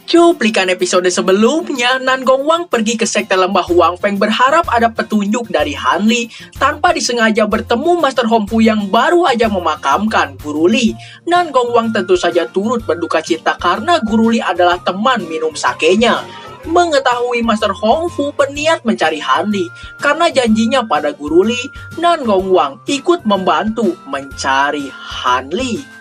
Cuplikan episode sebelumnya, Nan Gongwang pergi ke sekte lembah Huang Feng berharap ada petunjuk dari Han Li tanpa disengaja bertemu Master Hong Fu yang baru aja memakamkan Guru Li. Nan Gongwang tentu saja turut berduka cita karena Guru Li adalah teman minum sakenya. Mengetahui Master Hong Fu berniat mencari Han Li karena janjinya pada Guru Li, Nan Gongwang ikut membantu mencari Han Li.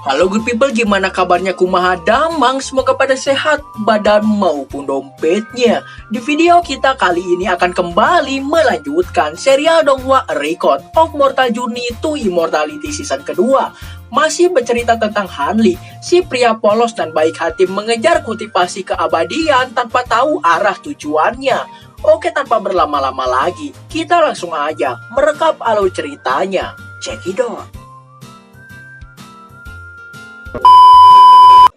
Halo good people, gimana kabarnya? Kumaha damang, semoga pada sehat badan maupun dompetnya. Di video kita kali ini akan kembali melanjutkan serial donghua A Record of Mortal Journey to Immortality season kedua. Masih bercerita tentang Han Li, si pria polos dan baik hati mengejar kultivasi keabadian tanpa tahu arah tujuannya. Oke, tanpa berlama-lama lagi, kita langsung aja merekap alur ceritanya. Check it out.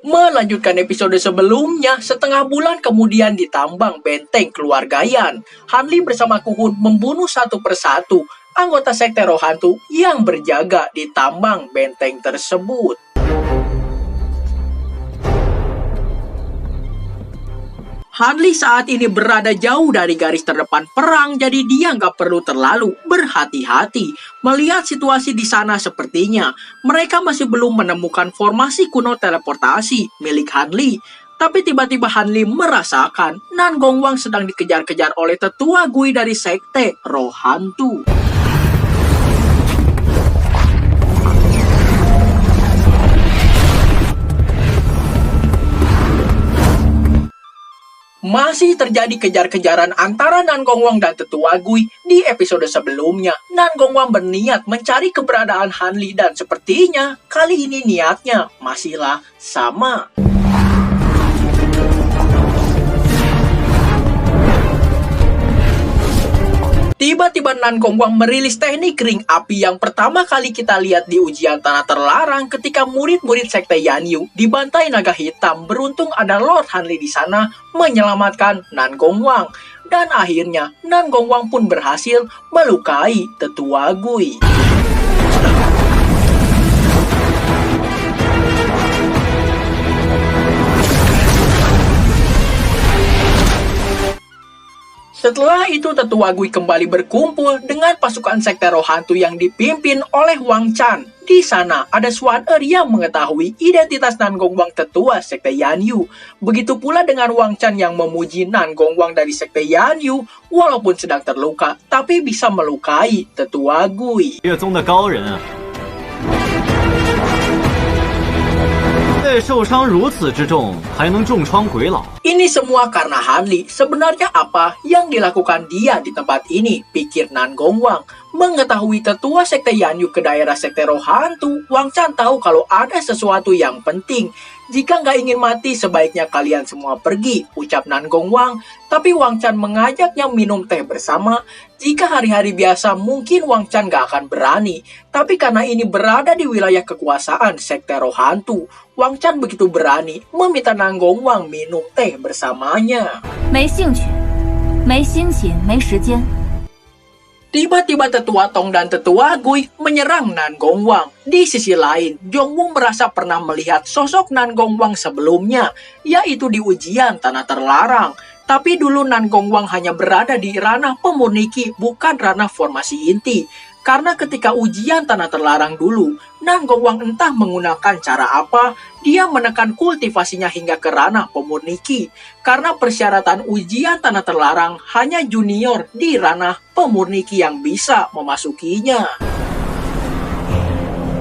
Melanjutkan episode sebelumnya, setengah bulan kemudian di tambang benteng keluarga Yan, Han Li bersama Kuhun membunuh satu persatu anggota sekte roh hantu yang berjaga di tambang benteng tersebut. Han Li saat ini berada jauh dari garis terdepan perang, jadi dia nggak perlu terlalu berhati-hati. Melihat situasi di sana sepertinya, mereka masih belum menemukan formasi kuno teleportasi milik Han Li. Tapi tiba-tiba Han Li merasakan Nan Gongwang sedang dikejar-kejar oleh tetua Gui dari sekte roh hantu. Masih terjadi kejar-kejaran antara Nan Gongwang dan tetua Gui. Di episode sebelumnya, Nan Gongwang berniat mencari keberadaan Han Li dan sepertinya kali ini niatnya masihlah sama. Tiba-tiba Nan Gongwang merilis teknik ring api yang pertama kali kita lihat di ujian tanah terlarang ketika murid-murid sekte Yanyu dibantai naga hitam. Beruntung ada Lord Han Li di sana menyelamatkan Nan Gongwang. Dan akhirnya Nan Gongwang pun berhasil melukai tetua Gui. Setelah itu tetua Gui kembali berkumpul dengan pasukan sekte roh hantu yang dipimpin oleh Wang Chan. Di sana ada Swan Er yang mengetahui identitas Nan Gongwang tetua sekte Yanyu. Begitu pula dengan Wang Chan yang memuji Nan Gongwang dari sekte Yanyu walaupun sedang terluka tapi bisa melukai tetua Gui. Ini semua karena Han Li. Sebenarnya apa yang dilakukan dia di tempat ini? Pikir Nan Gongwang. Mengetahui tetua sekte Yanyu ke daerah sekte roh hantu, Wang Chan tahu kalau ada sesuatu yang penting. Jika nggak ingin mati, sebaiknya kalian semua pergi, ucap Nan Gongwang. Tapi Wang Chan mengajaknya minum teh bersama. Jika hari-hari biasa, mungkin Wang Chan nggak akan berani. Tapi karena ini berada di wilayah kekuasaan sekte roh hantu, Wang Chan begitu berani meminta Nan Gongwang minum teh bersamanya. Tiba-tiba tetua Tong dan tetua Gui menyerang Nan Gongwang. Di sisi lain, Jongwoo merasa pernah melihat sosok Nan Gongwang sebelumnya, yaitu di ujian tanah terlarang. Tapi dulu Nan Gongwang hanya berada di ranah pemurniki, bukan ranah formasi inti. Karena ketika ujian tanah terlarang dulu, Nan Gongwang entah menggunakan cara apa, dia menekan kultivasinya hingga ke ranah pemurniki. Karena persyaratan ujian tanah terlarang hanya junior di ranah pemurniki yang bisa memasukinya.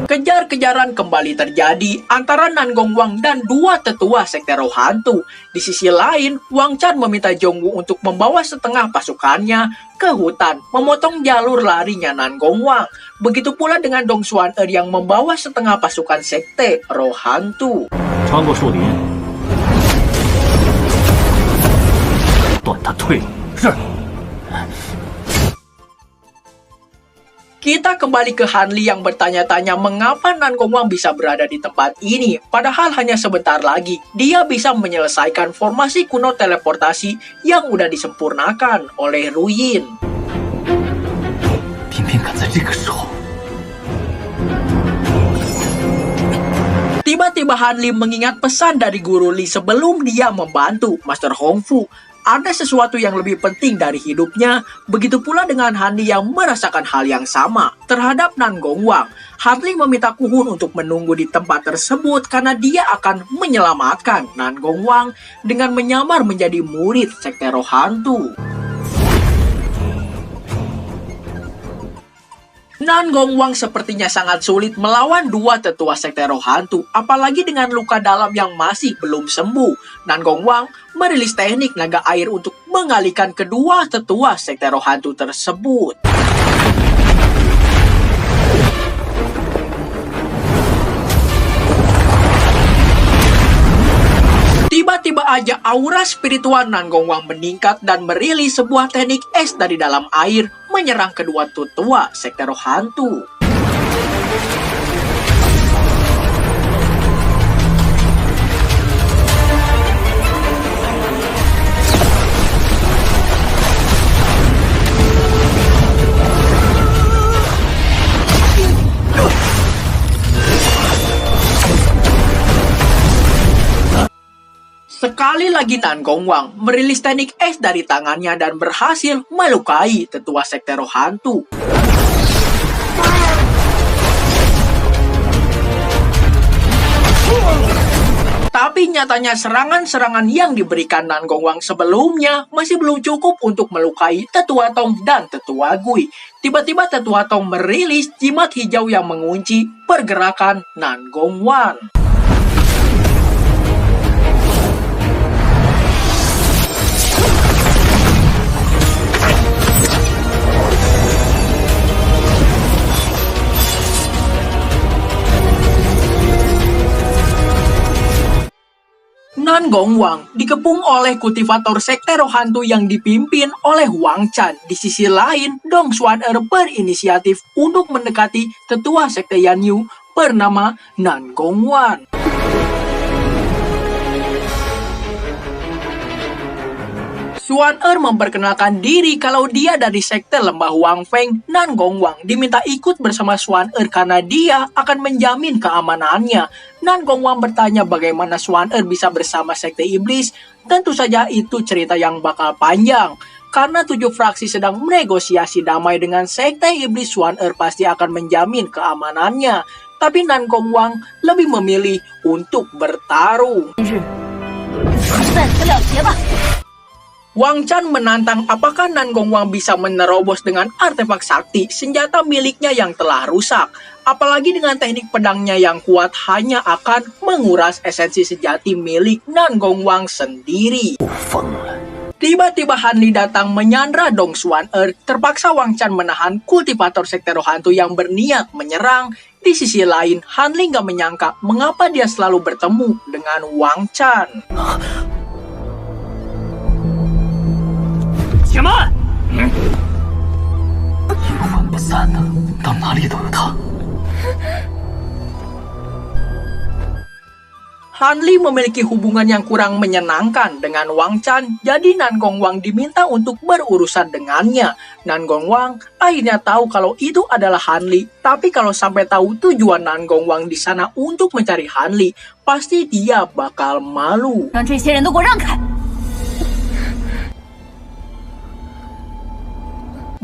Kejar-kejaran kembali terjadi antara Nan Gongwang dan dua tetua sekte roh hantu. Di sisi lain, Wang Chan meminta Jongwoo untuk membawa setengah pasukannya ke hutan, memotong jalur larinya Nan Gongwang. Begitu pula dengan Dong Swan Er yang membawa setengah pasukan sekte roh hantu. Kita kembali ke Han Li yang bertanya-tanya mengapa Nan Gongwang bisa berada di tempat ini. Padahal hanya sebentar lagi, dia bisa menyelesaikan formasi kuno teleportasi yang udah disempurnakan oleh Ruyin. Tiba-tiba Tiba-tiba Han Li mengingat pesan dari guru Li sebelum dia membantu Master Hong Fu. Ada sesuatu yang lebih penting dari hidupnya, begitu pula dengan Han Li yang merasakan hal yang sama terhadap Nan Gongwang. Han Li meminta Ku Hun untuk menunggu di tempat tersebut karena dia akan menyelamatkan Nan Gongwang dengan menyamar menjadi murid sekte roh hantu. Nan Gongwang sepertinya sangat sulit melawan dua tetua sekte roh hantu, apalagi dengan luka dalam yang masih belum sembuh. Nan Gongwang merilis teknik naga air untuk mengalihkan kedua tetua sekte roh hantu tersebut. Tiba-tiba aja aura spiritual Nan Gongwang meningkat dan merilis sebuah teknik es dari dalam air menyerang kedua tetua sekte roh hantu. Sekali lagi Nan Gongwang merilis teknik es dari tangannya dan berhasil melukai tetua sekte roh hantu. Tapi nyatanya serangan-serangan yang diberikan Nan Gongwang sebelumnya masih belum cukup untuk melukai tetua Tong dan tetua Gui. Tiba-tiba tetua Tong merilis jimat hijau yang mengunci pergerakan Nan Gongwang. Nan Gongwang dikepung oleh kultivator sekte roh hantu yang dipimpin oleh Wang Chan. Di sisi lain, Dong Xuan berinisiatif untuk mendekati tetua sekte Yan Yu bernama Nan Gongwang. Xuan memperkenalkan diri kalau dia dari sekte lembah Wang Feng. Nan Gongwang diminta ikut bersama Xuan karena dia akan menjamin keamanannya. Nan Gongwang bertanya bagaimana Xuan bisa bersama sekte iblis. Tentu saja itu cerita yang bakal panjang. Karena 7 fraksi sedang menegosiasi damai dengan sekte iblis, Xuan pasti akan menjamin keamanannya. Tapi Nan Gongwang lebih memilih untuk bertarung. Wang Chan menantang apakah Nan Gongwang bisa menerobos dengan artefak sakti senjata miliknya yang telah rusak. Apalagi dengan teknik pedangnya yang kuat hanya akan menguras esensi sejati milik Nan Gongwang sendiri. Tiba-tiba Han Li datang menyandra Dong Xuan terpaksa Wang Chan menahan kultivator sekte roh hantu yang berniat menyerang. Di sisi lain, Han Li gak menyangka mengapa dia selalu bertemu dengan Wang Chan. 且慢！阴魂不散的，到哪里都有他。 Han Li memiliki hubungan yang kurang menyenangkan dengan Wang Chan, jadi Nan Gongwang diminta untuk berurusan dengannya. Nan Gongwang akhirnya tahu kalau itu adalah Han Li, tapi kalau sampai tahu tujuan Nan Gongwang di sana untuk mencari Han Li, pasti dia bakal malu. 让这些人都给我让开！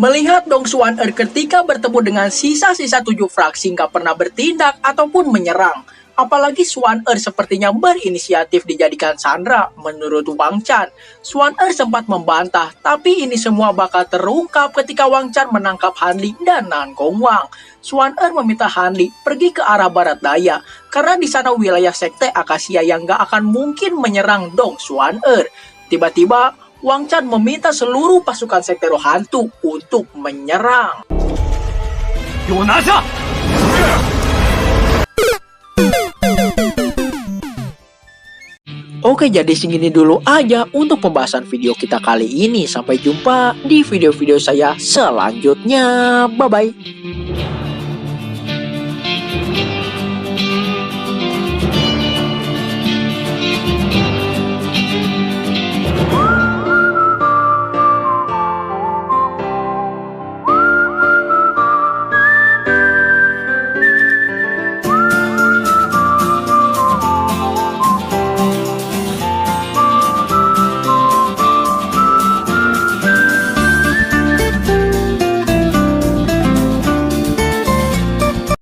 Melihat Dong Xuan ketika bertemu dengan sisa-sisa 7 fraksi nggak pernah bertindak ataupun menyerang. Apalagi Xuan sepertinya berinisiatif dijadikan sandera menurut Wang Chan. Xuan sempat membantah, tapi ini semua bakal terungkap ketika Wang Chan menangkap Han Li dan Nan Gongwang. Xuan meminta Han Li pergi ke arah barat daya, karena di sana wilayah sekte Akasia yang nggak akan mungkin menyerang Dong Xuan. Tiba-tiba Wang Chan meminta seluruh pasukan sekte roh hantu untuk menyerang. Oke, jadi segini dulu aja untuk pembahasan video kita kali ini. Sampai jumpa di video-video saya selanjutnya. Bye-bye.